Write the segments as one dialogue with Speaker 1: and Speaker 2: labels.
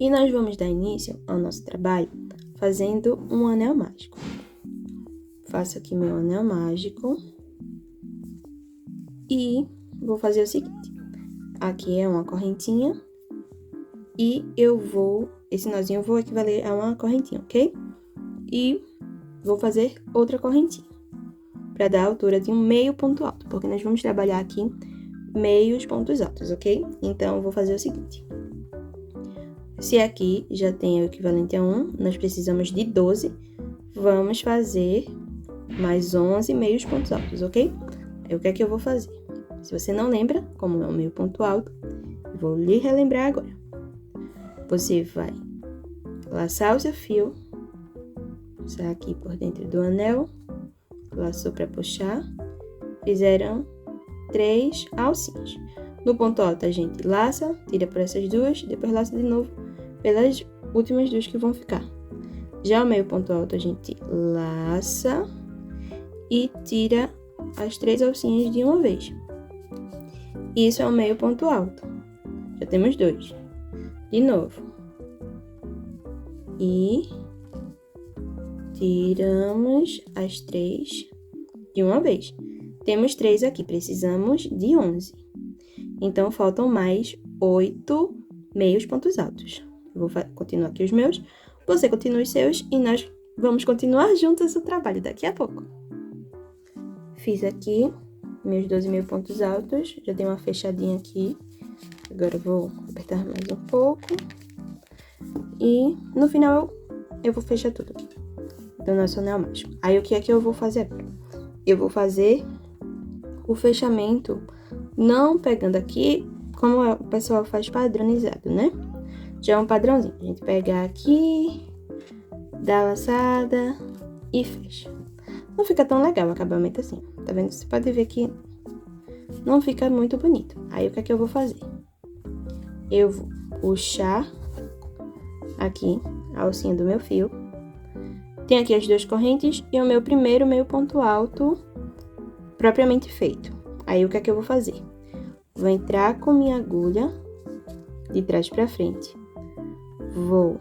Speaker 1: E nós vamos dar início ao nosso trabalho fazendo um anel mágico. Faço aqui meu anel mágico e vou fazer o seguinte. Aqui é uma correntinha e esse nozinho eu vou equivaler a uma correntinha, ok? E vou fazer outra correntinha para dar a altura de um meio ponto alto, porque nós vamos trabalhar aqui meios pontos altos, ok? Então, eu vou fazer o seguinte. Se aqui já tem o equivalente a 1, nós precisamos de 12. Vamos fazer mais 11 meios pontos altos, ok? Aí, o que é que eu vou fazer? Se você não lembra como é o meio ponto alto, vou lhe relembrar agora. Você vai laçar o seu fio, passar aqui por dentro do anel, laçou para puxar, fizeram 3 alcinhas. No ponto alto a gente laça, tira por essas duas, depois laça de novo pelas últimas duas que vão ficar. Já o meio ponto alto a gente laça e tira as 3 alcinhas de uma vez. Isso é o meio ponto alto. Já temos 2. De novo. E tiramos as 3 de uma vez. Temos 3 aqui, precisamos de 11. Então, faltam mais 8 meios pontos altos. Vou continuar aqui os meus, você continua os seus e nós vamos continuar juntos o trabalho daqui a pouco. Fiz aqui meus 12 meios pontos altos, já dei uma fechadinha aqui. Agora eu vou apertar mais um pouco. E no final eu vou fechar tudo aqui do nosso anel mágico. Aí o que é que eu vou fazer agora? Eu vou fazer o fechamento não pegando aqui como o pessoal faz padronizado, né? Já é um padrãozinho. A gente pega aqui, dá a laçada e fecha. Não fica tão legal o acabamento assim, tá vendo? Você pode ver que não fica muito bonito. Aí o que é que eu vou fazer? Eu vou puxar aqui a alcinha do meu fio. Tem aqui as 2 correntes e o meu primeiro meio ponto alto propriamente feito. Aí o que é que eu vou fazer? Vou entrar com minha agulha de trás para frente. Vou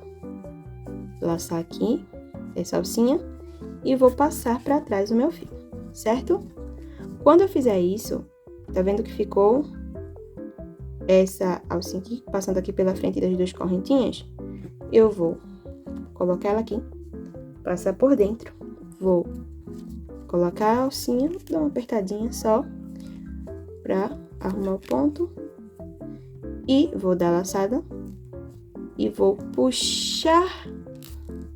Speaker 1: laçar aqui essa alcinha e vou passar para trás o meu fio, certo? Quando eu fizer isso, tá vendo que ficou essa alcinha aqui, passando aqui pela frente das 2 correntinhas? Eu vou colocar ela aqui, passar por dentro, vou colocar a alcinha, dar uma apertadinha só pra arrumar o ponto e vou dar a laçada e vou puxar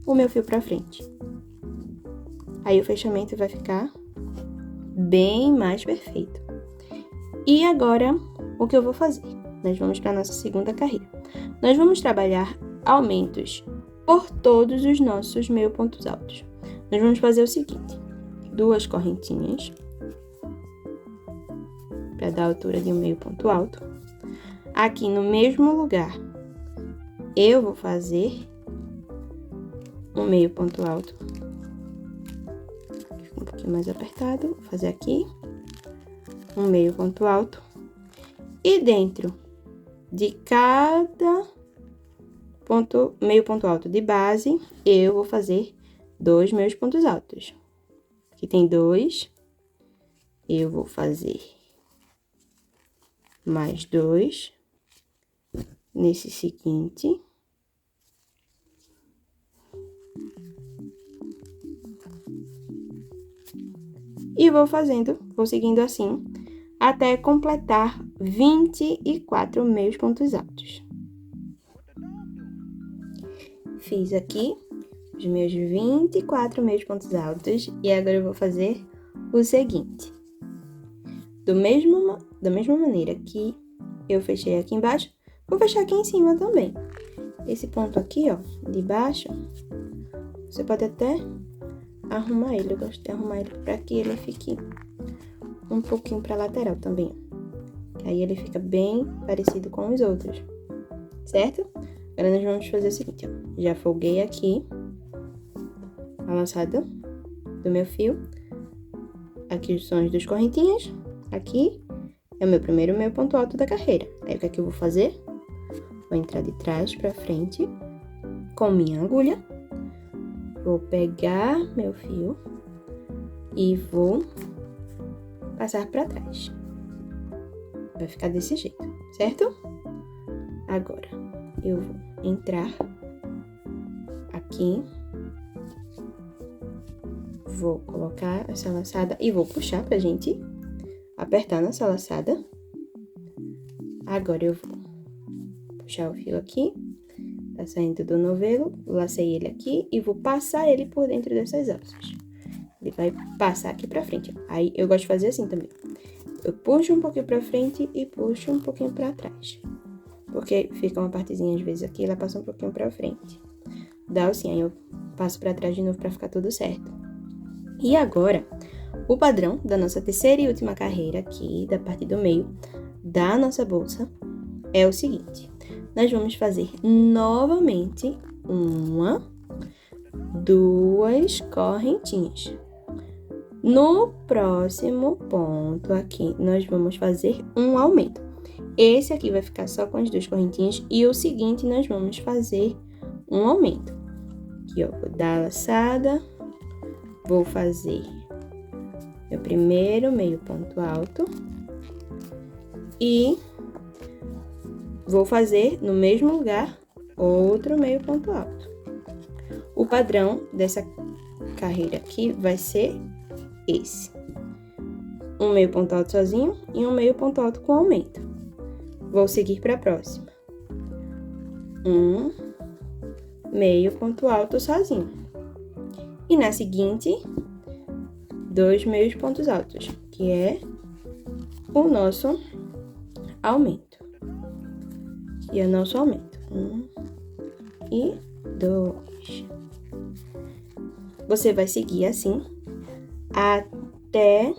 Speaker 1: o meu fio pra frente. Aí o fechamento vai ficar bem mais perfeito. E agora, o que eu vou fazer? Nós vamos para nossa segunda carreira. Nós vamos trabalhar aumentos por todos os nossos meio pontos altos. Nós vamos fazer o seguinte: 2 correntinhas para dar a altura de um meio ponto alto. Aqui no mesmo lugar, eu vou fazer um meio ponto alto. Fica um pouquinho mais apertado. Vou fazer aqui um meio ponto alto. E dentro de cada meio ponto alto de base, eu vou fazer 2 meios pontos altos. Aqui tem 2. Eu vou fazer mais 2 nesse seguinte. E vou seguindo assim, até completar 24 meios pontos altos. Fiz aqui os meus 24 meios pontos altos e agora eu vou fazer o seguinte. Da mesma maneira que eu fechei aqui embaixo, vou fechar aqui em cima também. Esse ponto aqui, ó, de baixo, você pode até arrumar ele. Eu gosto de arrumar ele para que ele fique um pouquinho para lateral também. Aí ele fica bem parecido com os outros, certo? Agora nós vamos fazer o seguinte, ó. Já folguei aqui a laçada do meu fio. Aqui são as 2 correntinhas. Aqui é o meu primeiro meio ponto alto da carreira. Aí o que é que eu vou fazer? Vou entrar de trás pra frente com minha agulha. Vou pegar meu fio e vou passar pra trás. Vai ficar desse jeito, certo? Agora, eu vou entrar aqui. Vou colocar essa laçada e vou puxar pra gente apertar nessa laçada. Agora eu vou puxar o fio aqui, tá saindo do novelo, lacei ele aqui e vou passar ele por dentro dessas alças. Ele vai passar aqui pra frente. Aí eu gosto de fazer assim também. Eu puxo um pouquinho pra frente e puxo um pouquinho pra trás. Porque fica uma partezinha às vezes aqui, ela passa um pouquinho pra frente. Dá assim, aí eu passo pra trás de novo pra ficar tudo certo. E agora, o padrão da nossa terceira e última carreira aqui, da parte do meio da nossa bolsa, é o seguinte. Nós vamos fazer novamente 1, 2 correntinhas. No próximo ponto aqui, nós vamos fazer um aumento. Esse aqui vai ficar só com as 2 correntinhas e o seguinte nós vamos fazer um aumento. Aqui, ó, vou dar a laçada, vou fazer meu primeiro meio ponto alto e vou fazer no mesmo lugar outro meio ponto alto. O padrão dessa carreira aqui vai ser esse. Um meio ponto alto sozinho e um meio ponto alto com aumento. Vou seguir para a próxima. Um meio ponto alto sozinho. E na seguinte, 2 meios pontos altos, que é o nosso aumento. E é o nosso aumento. 1 e 2. Você vai seguir assim até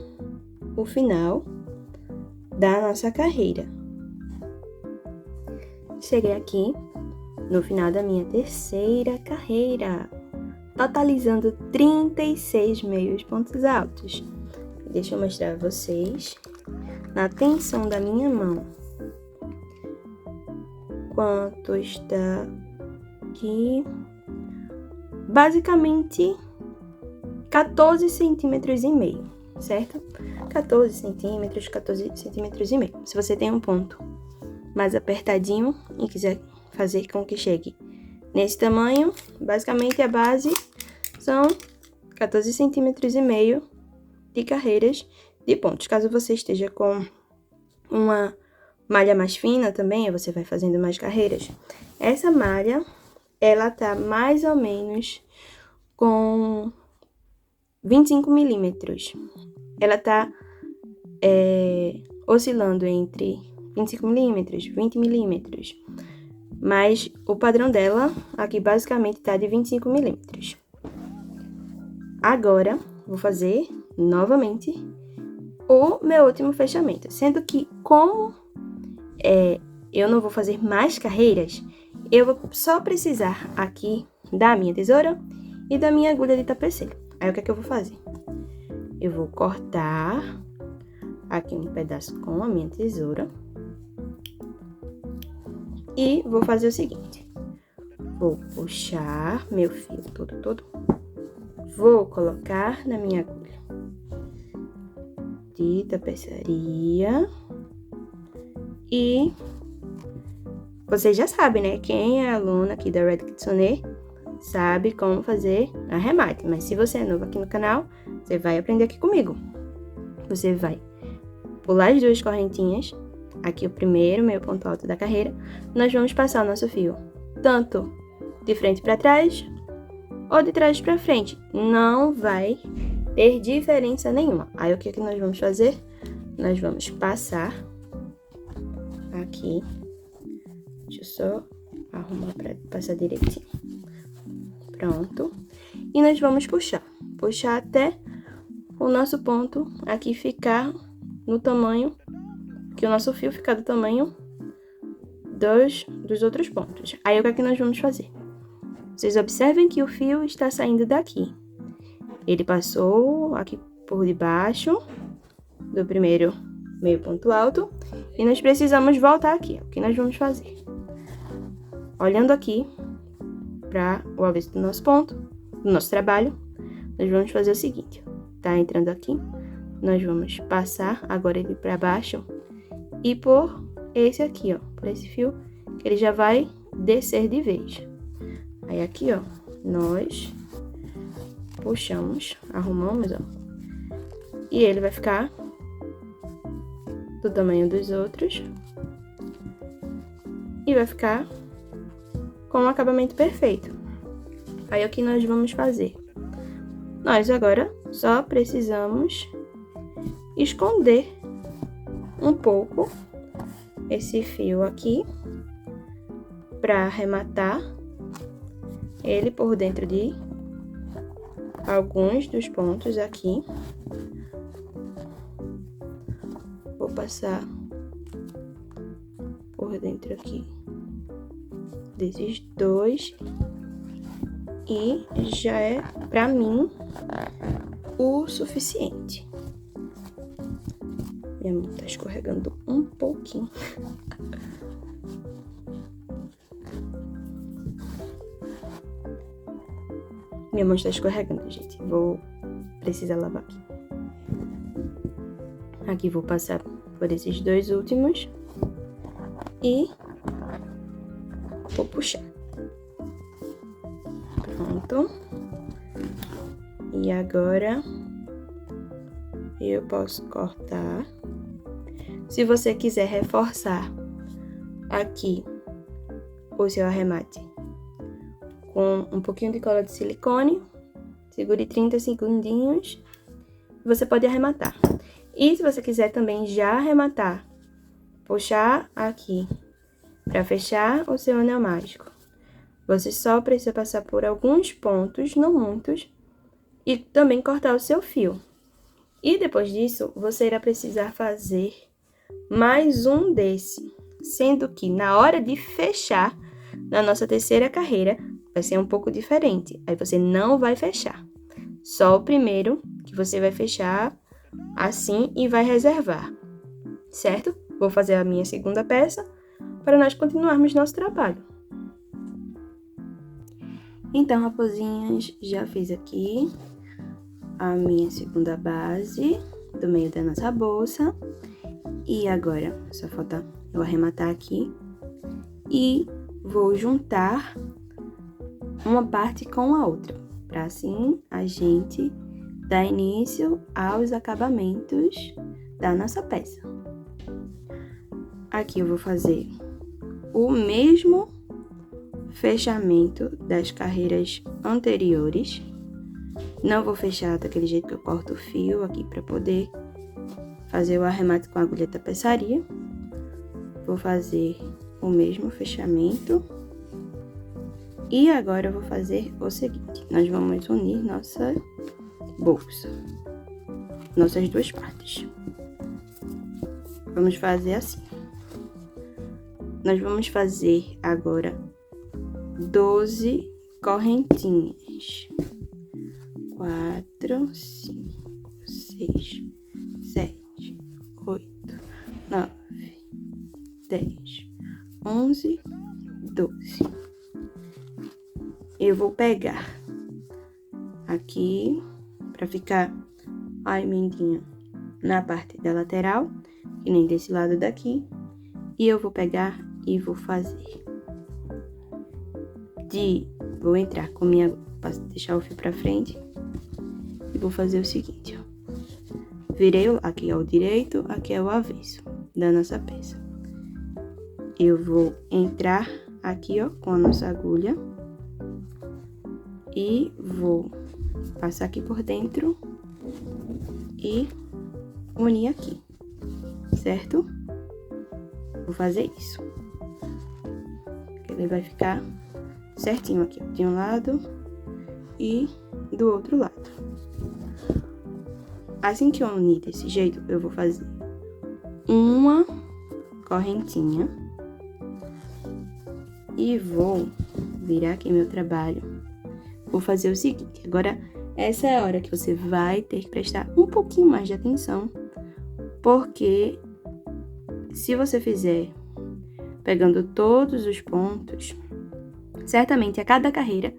Speaker 1: o final da nossa carreira. Cheguei aqui no final da minha terceira carreira, totalizando 36 meios pontos altos. Deixa eu mostrar a vocês na tensão da minha mão quanto está aqui. Basicamente 14 centímetros e meio, certo? 14 centímetros, 14 centímetros e meio. Se você tem um ponto mais apertadinho e quiser fazer com que chegue nesse tamanho, basicamente a base são 14 centímetros e meio de carreiras de pontos. Caso você esteja com uma malha mais fina também, você vai fazendo mais carreiras. Essa malha, ela tá mais ou menos com 25 milímetros. Ela tá oscilando entre 25 milímetros, 20 milímetros. Mas o padrão dela aqui basicamente tá de 25 milímetros. Agora, vou fazer novamente o meu último fechamento. Sendo que como eu não vou fazer mais carreiras, eu vou só precisar aqui da minha tesoura e da minha agulha de tapeceiro. Aí o que é que eu vou fazer? Eu vou cortar aqui um pedaço com a minha tesoura. E vou fazer o seguinte. Vou puxar meu fio todo. Vou colocar na minha agulha de tapeçaria. E vocês já sabem, né? Quem é aluna aqui da Red Kitsune sabe como fazer arremate. Mas se você é novo aqui no canal, você vai aprender aqui comigo. Você vai pular as 2 correntinhas, aqui o primeiro meio ponto alto da carreira. Nós vamos passar o nosso fio tanto de frente para trás ou de trás para frente. Não vai ter diferença nenhuma. Aí o que nós vamos fazer? Nós vamos passar aqui. Deixa eu só arrumar para passar direitinho. Pronto. E nós vamos puxar até o nosso ponto aqui ficar no tamanho, que o nosso fio ficar do tamanho dos outros pontos. Aí o que é que nós vamos fazer? Vocês observem que o fio está saindo daqui. Ele passou aqui por debaixo do primeiro meio ponto alto e nós precisamos voltar aqui. O que nós vamos fazer? olhando aqui para o avesso do nosso ponto, do nosso trabalho, nós vamos fazer o seguinte, tá entrando aqui, nós vamos passar agora ele para baixo e por esse aqui, ó, por esse fio, que ele já vai descer de vez. Aí aqui, ó, nós puxamos, arrumamos, ó, e ele vai ficar do tamanho dos outros e vai ficar com um acabamento perfeito. Aí o que nós vamos fazer? Nós agora só precisamos esconder um pouco esse fio aqui para arrematar ele por dentro de alguns dos pontos aqui. Vou passar por dentro aqui desses dois e já é para mim o suficiente. Minha mão tá escorregando um pouquinho. Minha mão está escorregando, gente. Vou precisar lavar aqui. Aqui vou passar por esses dois últimos e vou puxar. Pronto. E agora eu posso cortar. Se você quiser reforçar aqui o seu arremate com um pouquinho de cola de silicone, segure 30 segundinhos, você pode arrematar. E se você quiser também já arrematar, puxar aqui para fechar o seu anel mágico, você só precisa passar por alguns pontos, não muitos, e também cortar o seu fio. E depois disso, você irá precisar fazer mais um desse, sendo que na hora de fechar, na nossa terceira carreira, vai ser um pouco diferente. Aí você não vai fechar, só o primeiro que você vai fechar assim e vai reservar, certo? Vou fazer a minha segunda peça para nós continuarmos nosso trabalho. Então, raposinhas, já fiz aqui a minha segunda base do meio da nossa bolsa. E agora, só falta eu arrematar aqui e vou juntar uma parte com a outra, para assim a gente dar início aos acabamentos da nossa peça. Aqui eu vou fazer o mesmo fechamento das carreiras anteriores. Não vou fechar daquele jeito que eu corto o fio aqui para poder fazer o arremate com a agulha tapeçaria. Vou fazer o mesmo fechamento. E agora eu vou fazer o seguinte, nós vamos unir nossa bolsa, nossas duas partes. Vamos fazer assim. Nós vamos fazer agora 12 correntinhas. 4, 5, 6, 7, 8, 9, 10, 11, 12. Eu vou pegar aqui para ficar a emendinha na parte da lateral, que nem desse lado daqui, e eu vou pegar e vou fazer vou entrar com minha, deixar o fio para frente e vou fazer o seguinte, ó. Virei, aqui é o direito, aqui é o avesso da nossa peça. Eu vou entrar aqui, ó, com a nossa agulha e vou passar aqui por dentro e unir aqui, certo? Vou fazer isso. Ele vai ficar certinho aqui, ó, de um lado e do outro lado. Assim que eu unir desse jeito, eu vou fazer uma correntinha e vou virar aqui meu trabalho. Vou fazer o seguinte, agora essa é a hora que você vai ter que prestar um pouquinho mais de atenção, porque se você fizer pegando todos os pontos, certamente a cada carreira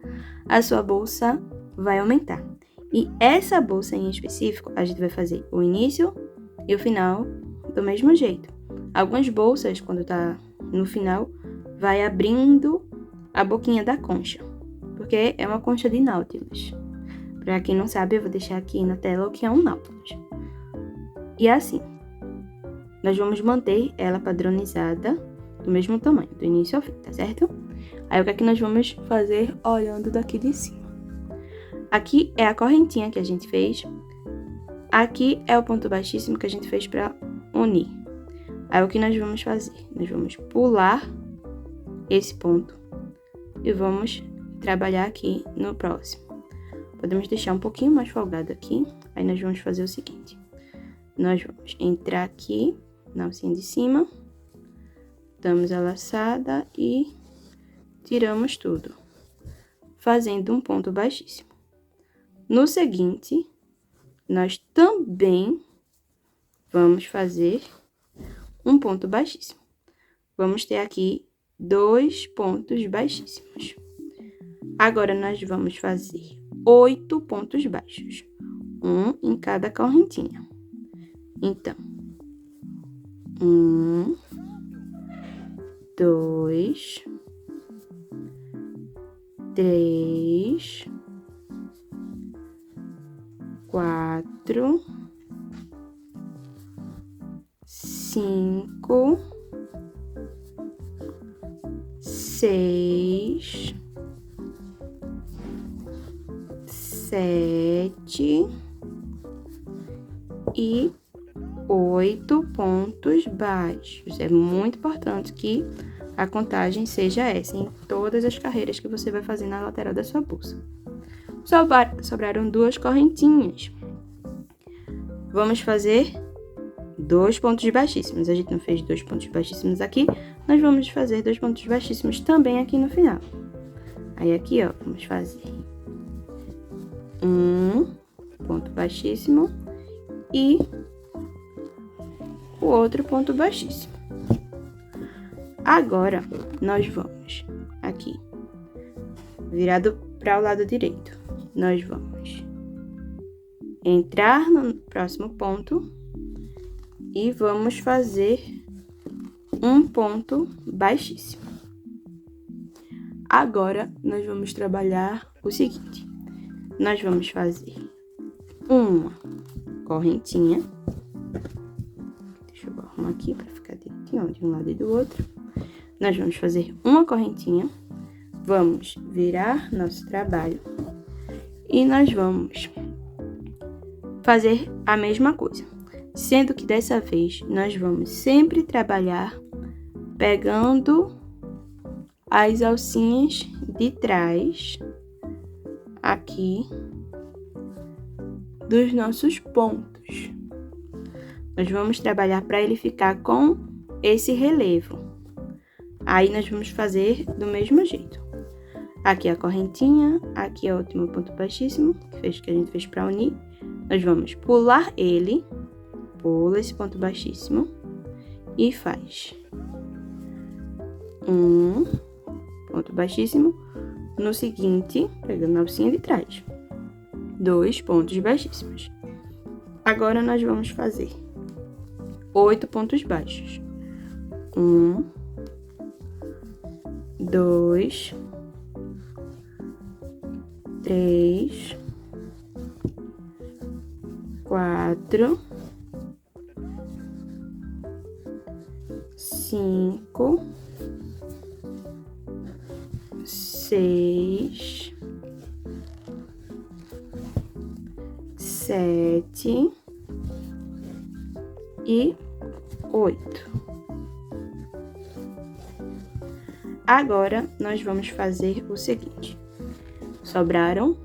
Speaker 1: a sua bolsa vai aumentar. E essa bolsa em específico, a gente vai fazer o início e o final do mesmo jeito. Algumas bolsas, quando tá no final, vai abrindo a boquinha da concha, porque é uma concha de Nautilus. Para quem não sabe, eu vou deixar aqui na tela o que é um Nautilus. E assim, nós vamos manter ela padronizada do mesmo tamanho, do início ao fim, tá certo? Aí o que é que nós vamos fazer olhando daqui de cima? Aqui é a correntinha que a gente fez. Aqui é o ponto baixíssimo que a gente fez para unir. Aí o que nós vamos fazer? Nós vamos pular esse ponto e vamos trabalhar aqui no próximo. Podemos deixar um pouquinho mais folgado aqui. Aí nós vamos fazer o seguinte. Nós vamos entrar aqui na alcinha de cima, damos a laçada e tiramos tudo, fazendo um ponto baixíssimo. No seguinte, nós também vamos fazer um ponto baixíssimo. Vamos ter aqui 2 pontos baixíssimos. Agora, nós vamos fazer 8 pontos baixos, um em cada correntinha. Então, 1, 2, 3, 4, 5, 6, 7 e 8 pontos baixos. É muito importante que a contagem seja essa em todas as carreiras que você vai fazer na lateral da sua bolsa. Sobraram 2 correntinhas. Vamos fazer 2 pontos baixíssimos. A gente não fez 2 pontos baixíssimos aqui, nós vamos fazer 2 pontos baixíssimos também aqui no final. Aí aqui, ó, vamos fazer um ponto baixíssimo e o outro ponto baixíssimo. Agora, nós vamos aqui, virado para o lado direito. Nós vamos entrar no próximo ponto e vamos fazer um ponto baixíssimo. Agora, nós vamos trabalhar o seguinte. Nós vamos fazer uma correntinha. Deixa eu arrumar aqui para ficar direitinho de um lado e do outro. Nós vamos fazer uma correntinha. Vamos virar nosso trabalho. E nós vamos fazer a mesma coisa. Sendo que dessa vez, nós vamos sempre trabalhar pegando as alcinhas de trás aqui dos nossos pontos. Nós vamos trabalhar para ele ficar com esse relevo. Aí nós vamos fazer do mesmo jeito. Aqui a correntinha, aqui é o último ponto baixíssimo, que a gente fez para unir. Nós vamos pular ele, pula esse ponto baixíssimo e faz um ponto baixíssimo. No seguinte, pegando a alcinha de trás, 2 pontos baixíssimos. Agora nós vamos fazer 8 pontos baixos. 1, 2, 3, 4, 5, 6, 7 e 8. Agora, nós vamos fazer o seguinte. Sobraram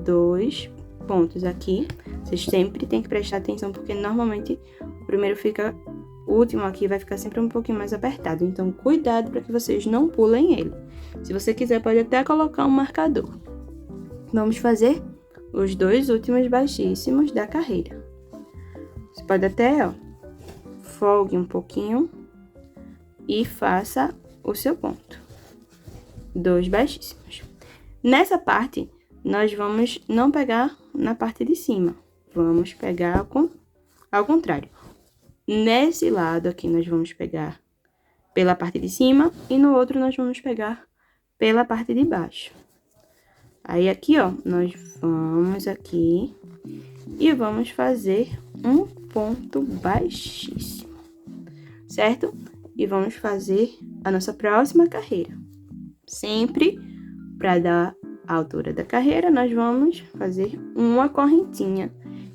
Speaker 1: 2 pontos aqui. Vocês sempre tem que prestar atenção, porque normalmente o primeiro fica... O último aqui vai ficar sempre um pouquinho mais apertado. Então, cuidado para que vocês não pulem ele. Se você quiser, pode até colocar um marcador. Vamos fazer os 2 últimos baixíssimos da carreira. Você pode até, ó, folgue um pouquinho e faça o seu ponto. 2 baixíssimos. Nessa parte, nós vamos não pegar na parte de cima, vamos pegar ao contrário. Nesse lado aqui, nós vamos pegar pela parte de cima e no outro nós vamos pegar pela parte de baixo. Aí, aqui, ó, nós vamos aqui e vamos fazer um ponto baixíssimo, certo? E vamos fazer a nossa próxima carreira. Sempre para dar a altura da carreira, nós vamos fazer uma correntinha.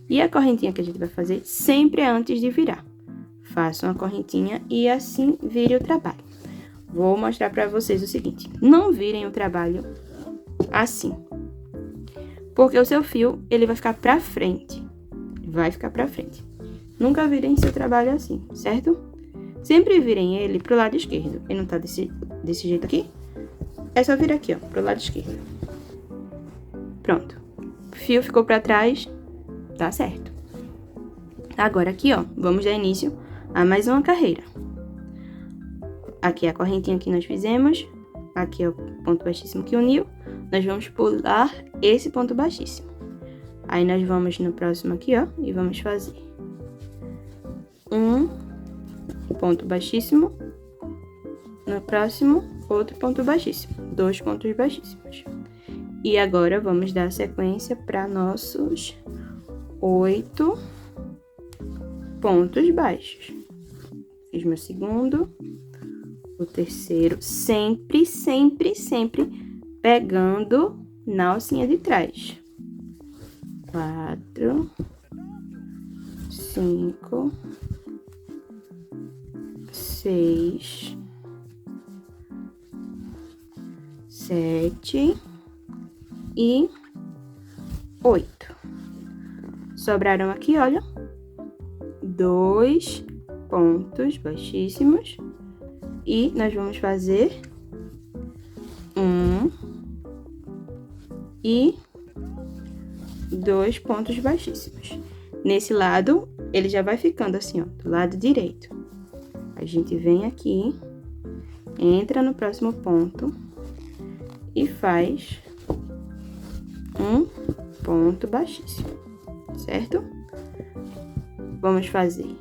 Speaker 1: E a correntinha que a gente vai fazer sempre é antes de virar. Faça uma correntinha e assim vire o trabalho. Vou mostrar para vocês o seguinte: não virem o trabalho assim, porque o seu fio, ele vai ficar para frente. Vai ficar para frente. Nunca virem seu trabalho assim, certo? Sempre virem ele pro lado esquerdo. Ele não tá desse jeito aqui? É só vir aqui, ó, pro lado esquerdo. Pronto. O fio ficou para trás, tá certo. Agora aqui, ó, vamos dar início a mais uma carreira. Aqui é a correntinha que nós fizemos. Aqui é o ponto baixíssimo que uniu. Nós vamos pular esse ponto baixíssimo. Aí, nós vamos no próximo aqui, ó, e vamos fazer um ponto baixíssimo. No próximo, outro ponto baixíssimo. 2 pontos baixíssimos. E agora, vamos dar sequência para nossos 8 pontos baixos. Fiz meu segundo, o terceiro, sempre pegando na alcinha de trás. 4, 5, 6, 7 e 8. Sobraram aqui, olha, 2 pontos baixíssimos e nós vamos fazer 1 e 2 pontos baixíssimos. Nesse lado, ele já vai ficando assim, ó, do lado direito. A gente vem aqui, entra no próximo ponto e faz um ponto baixíssimo, certo? Vamos fazer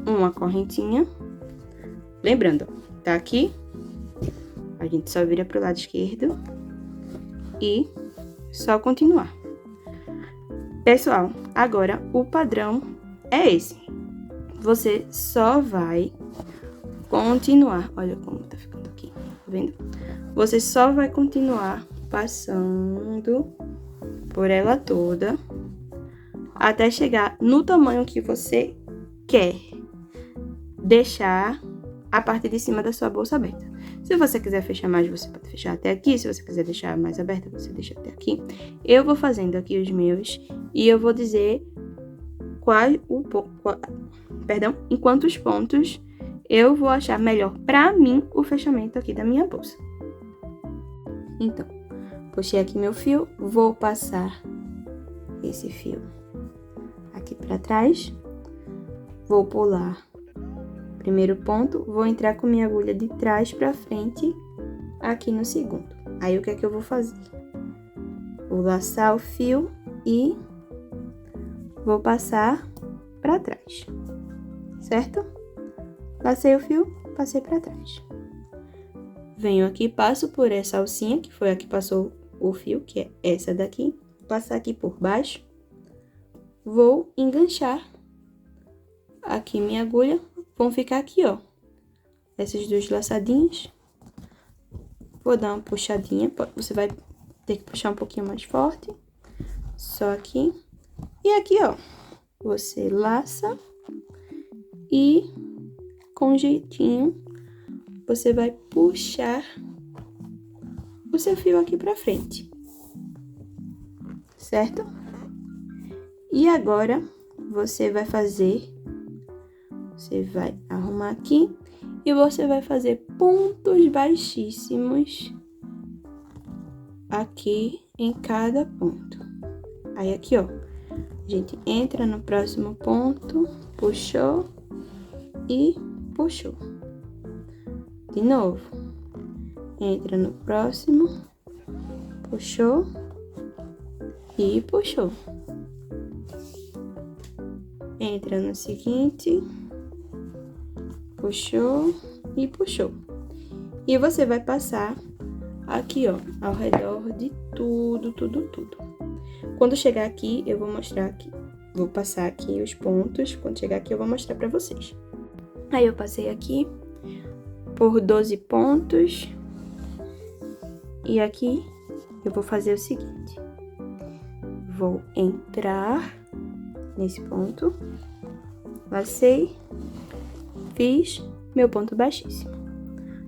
Speaker 1: uma correntinha. Lembrando, ó, tá aqui, a gente só vira pro lado esquerdo e só continuar. Pessoal, agora o padrão é esse. Você só vai continuar. Olha como tá ficando aqui, tá vendo? Você só vai continuar passando por ela toda até chegar no tamanho que você quer deixar a parte de cima da sua bolsa aberta. Se você quiser fechar mais, você pode fechar até aqui. Se você quiser deixar mais aberta, você deixa até aqui. Eu vou fazendo aqui os meus e eu vou dizer em quantos pontos eu vou achar melhor pra mim o fechamento aqui da minha bolsa. Então, puxei aqui meu fio, vou passar esse fio aqui pra trás, vou pular primeiro ponto, vou entrar com minha agulha de trás pra frente aqui no segundo. Aí, o que é que eu vou fazer? Vou laçar o fio e vou passar pra trás, certo? Lacei o fio, passei pra trás. Venho aqui, passo por essa alcinha, que foi a que passou o fio, que é essa daqui. Passar aqui por baixo. Vou enganchar aqui minha agulha. Vão ficar aqui, ó, essas duas laçadinhas. Vou dar uma puxadinha, você vai ter que puxar um pouquinho mais forte. Só aqui. E aqui, ó, você laça e com jeitinho você vai puxar o seu fio aqui pra frente, certo? E agora, você vai arrumar aqui e você vai fazer pontos baixíssimos aqui em cada ponto. Aí, aqui, ó, a gente entra no próximo ponto, puxou e puxou. De novo. Entra no próximo, puxou e puxou. Entra no seguinte, puxou e puxou. E você vai passar aqui, ó, ao redor de tudo. Quando chegar aqui, eu vou mostrar aqui. Vou passar aqui os pontos. Quando chegar aqui, eu vou mostrar pra vocês. Aí, eu passei aqui por 12 pontos. E aqui, eu vou fazer o seguinte. Vou entrar nesse ponto. Lacei. Fiz meu ponto baixíssimo.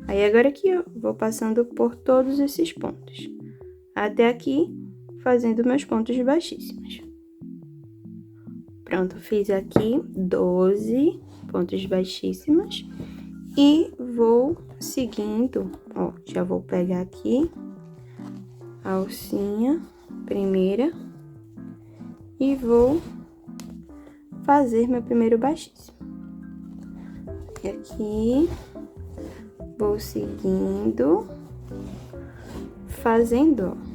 Speaker 1: Aí, agora aqui, eu vou passando por todos esses pontos. Até aqui, fazendo meus pontos baixíssimos. Pronto, fiz aqui 12 pontos baixíssimos. E vou seguindo, ó, já vou pegar aqui a alcinha primeira. E vou fazer meu primeiro baixíssimo. E aqui, vou seguindo, fazendo, ó,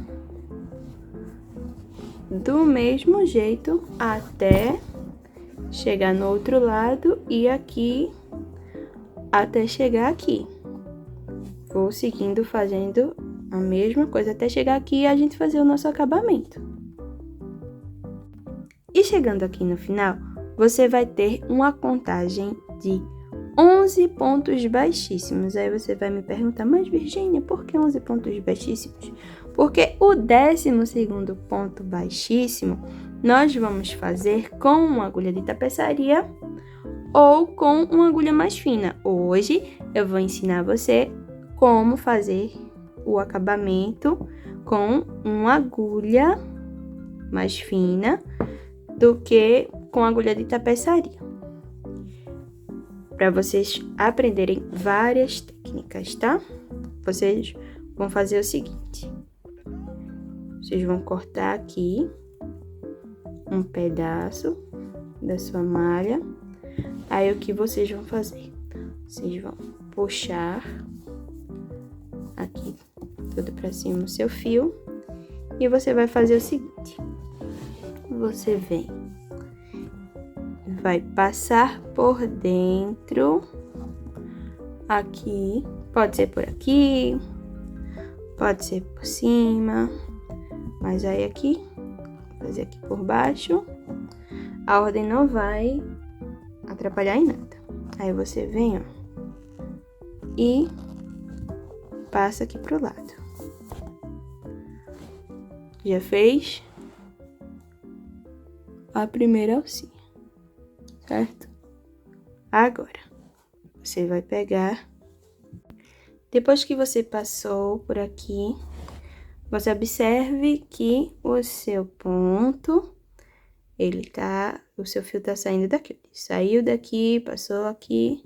Speaker 1: do mesmo jeito até chegar no outro lado e aqui até chegar aqui. Vou seguindo fazendo a mesma coisa até chegar aqui e a gente fazer o nosso acabamento. E chegando aqui no final, você vai ter uma contagem de 11 pontos baixíssimos. Aí você vai me perguntar, mas Virgínia, por que 11 pontos baixíssimos? Porque o 12º ponto baixíssimo, nós vamos fazer com uma agulha de tapeçaria ou com uma agulha mais fina. Hoje, eu vou ensinar você como fazer o acabamento com uma agulha mais fina do que com agulha de tapeçaria. Para vocês aprenderem várias técnicas, tá? Vocês vão fazer o seguinte. Vocês vão cortar aqui um pedaço da sua malha. Aí, o que vocês vão fazer? Vocês vão puxar aqui tudo pra cima o seu fio. E você vai fazer o seguinte. Você vai passar por dentro aqui. Pode ser por aqui, pode ser por cima. Mas aí aqui, vou fazer aqui por baixo. A ordem não vai atrapalhar em nada. Aí você vem, ó, e passa aqui pro lado. Já fez a primeira alcinha, certo? Agora, você vai pegar, depois que você passou por aqui, você observe que o seu ponto, o seu fio tá saindo daqui. Saiu daqui, passou aqui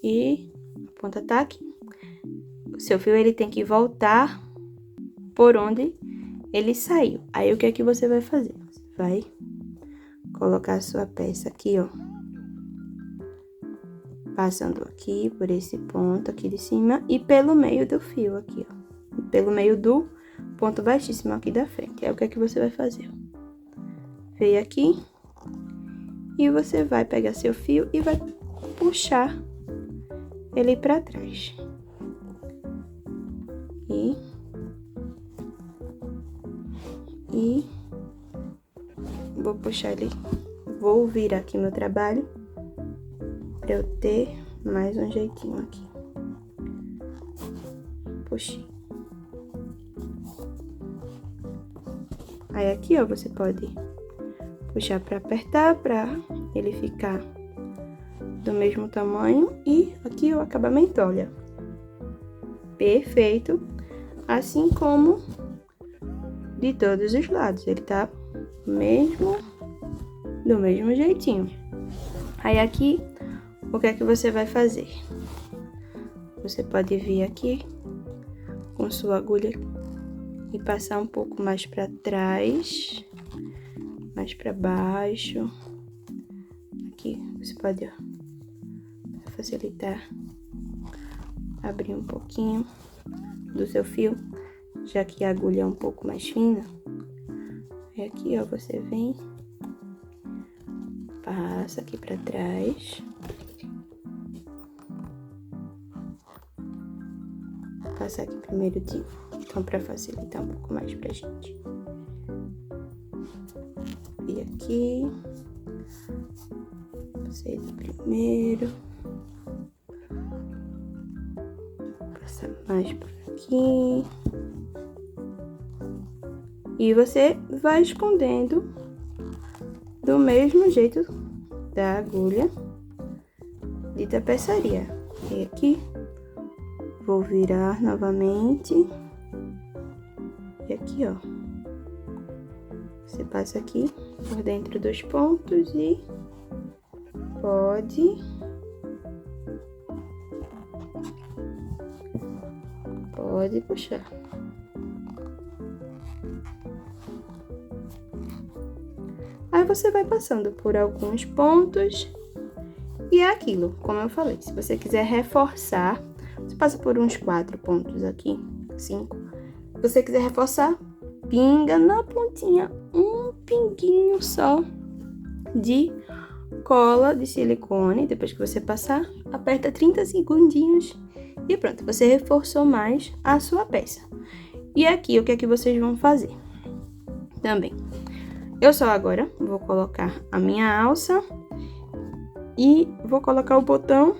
Speaker 1: e a ponta tá aqui. O seu fio, ele tem que voltar por onde ele saiu. Aí, o que é que você vai fazer? Você vai colocar a sua peça aqui, ó. Passando aqui por esse ponto aqui de cima e pelo meio do fio aqui, ó. Pelo meio do ponto baixíssimo aqui da frente. Aí, o que é que você vai fazer? Veio aqui e você vai pegar seu fio e vai puxar ele pra trás. E vou puxar ele, vou virar aqui meu trabalho pra eu ter mais um jeitinho aqui. Puxei. Aí aqui, ó, você pode puxar pra apertar, pra ele ficar do mesmo tamanho. E aqui o acabamento, olha, perfeito, assim como de todos os lados, ele tá do mesmo jeitinho. Aí aqui, o que é que você vai fazer? Você pode vir aqui com sua agulha e passar um pouco mais para trás, mais para baixo. Aqui você pode, ó, facilitar, abrir um pouquinho, do seu fio, já que a agulha é um pouco mais fina. E aqui, ó, você vem, passa aqui pra trás. Passar aqui primeiro de, então, pra facilitar um pouco mais pra gente. E aqui, passei primeiro. Passar mais por aqui. E você vai escondendo do mesmo jeito da agulha de tapeçaria. E aqui, vou virar novamente. E aqui, ó. Você passa aqui por dentro dos pontos e pode puxar. Aí você vai passando por alguns pontos e é aquilo, como eu falei. Se você quiser reforçar, você passa por uns 4 pontos aqui, 5. Se você quiser reforçar, pinga na pontinha um pinguinho só de cola de silicone. Depois que você passar, aperta 30 segundinhos e pronto, você reforçou mais a sua peça. E aqui, o que é que vocês vão fazer? Também, eu só agora vou colocar a minha alça e vou colocar o botão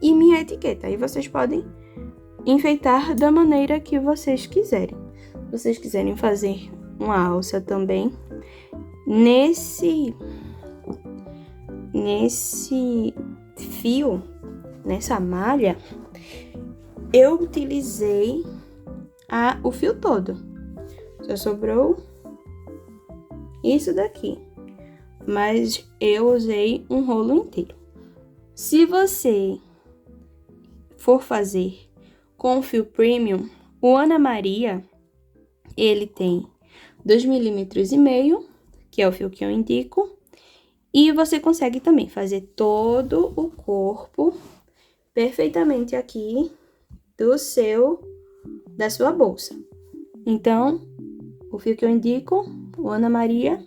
Speaker 1: e minha etiqueta. Aí vocês podem enfeitar da maneira que vocês quiserem. Se vocês quiserem fazer uma alça também, nesse fio, nessa malha, eu utilizei o fio todo. Só sobrou isso daqui, mas eu usei um rolo inteiro. Se você for fazer com fio premium, o Ana Maria, ele tem 2,5 mm, que é o fio que eu indico, e você consegue também fazer todo o corpo perfeitamente aqui da sua bolsa. Então, o fio que eu indico, o Ana Maria,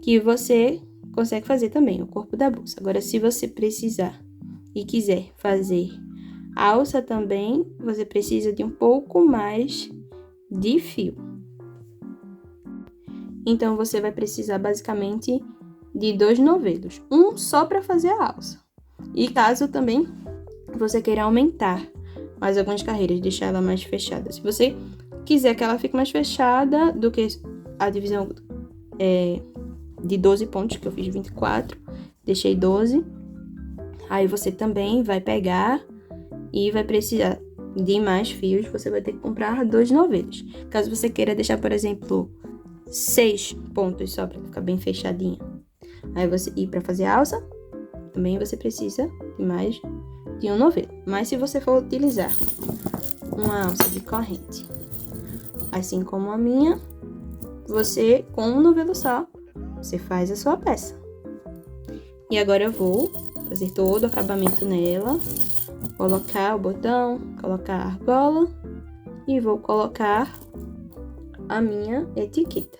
Speaker 1: que você consegue fazer também o corpo da bolsa. Agora, se você precisar e quiser fazer a alça também, você precisa de um pouco mais de fio. Então, você vai precisar basicamente de 2 novelos, um só para fazer a alça. E caso também você queira aumentar mais algumas carreiras, deixar ela mais fechada. Se você quiser que ela fique mais fechada do que a divisão de 12 pontos, que eu fiz 24, deixei 12. Aí você também vai pegar e vai precisar de mais fios, você vai ter que comprar 2 novelos. Caso você queira deixar, por exemplo, 6 pontos só para ficar bem fechadinha. Aí você ir para fazer a alça, também você precisa de mais de um novelo. Mas se você for utilizar uma alça de corrente, assim como a minha, você, com um novelo só, você faz a sua peça. E agora eu vou fazer todo o acabamento nela, colocar o botão, colocar a argola e vou colocar a minha etiqueta.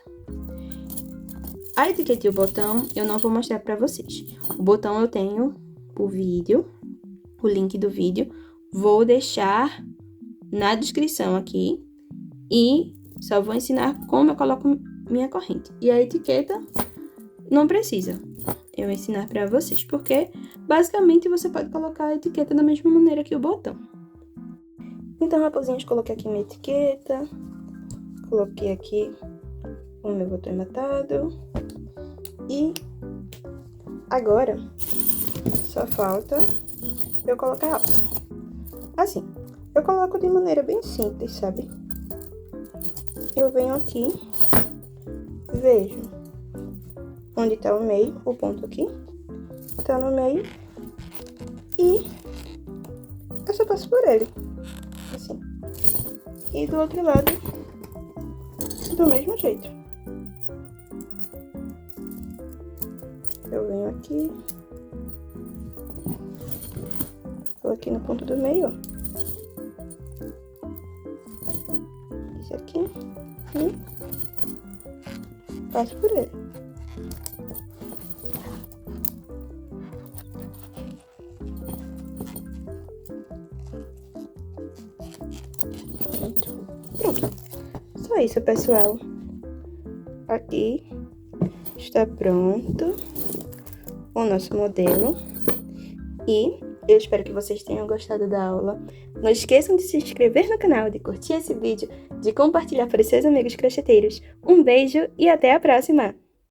Speaker 1: A etiqueta e o botão eu não vou mostrar pra vocês. O botão eu tenho o vídeo, o link do vídeo, vou deixar na descrição aqui e só vou ensinar como eu coloco minha corrente. E a etiqueta não precisa eu ensinar pra vocês, porque basicamente você pode colocar a etiqueta da mesma maneira que o botão. Então, raposinhas, coloquei aqui minha etiqueta, coloquei aqui o meu botão ematado e agora só falta eu colocar a alça. Assim, eu coloco de maneira bem simples, sabe? Eu venho aqui, vejo onde tá o meio, o ponto aqui, tá no meio, e eu só passo por ele, assim. E do outro lado, do mesmo jeito. Eu venho aqui, vou aqui no ponto do meio, ó. Esse aqui. E passo por ele. Pronto. Só isso, pessoal. Aqui está pronto o nosso modelo. E eu espero que vocês tenham gostado da aula. Não esqueçam de se inscrever no canal, de curtir esse vídeo, de compartilhar para seus amigos crocheteiros. Um beijo e até a próxima!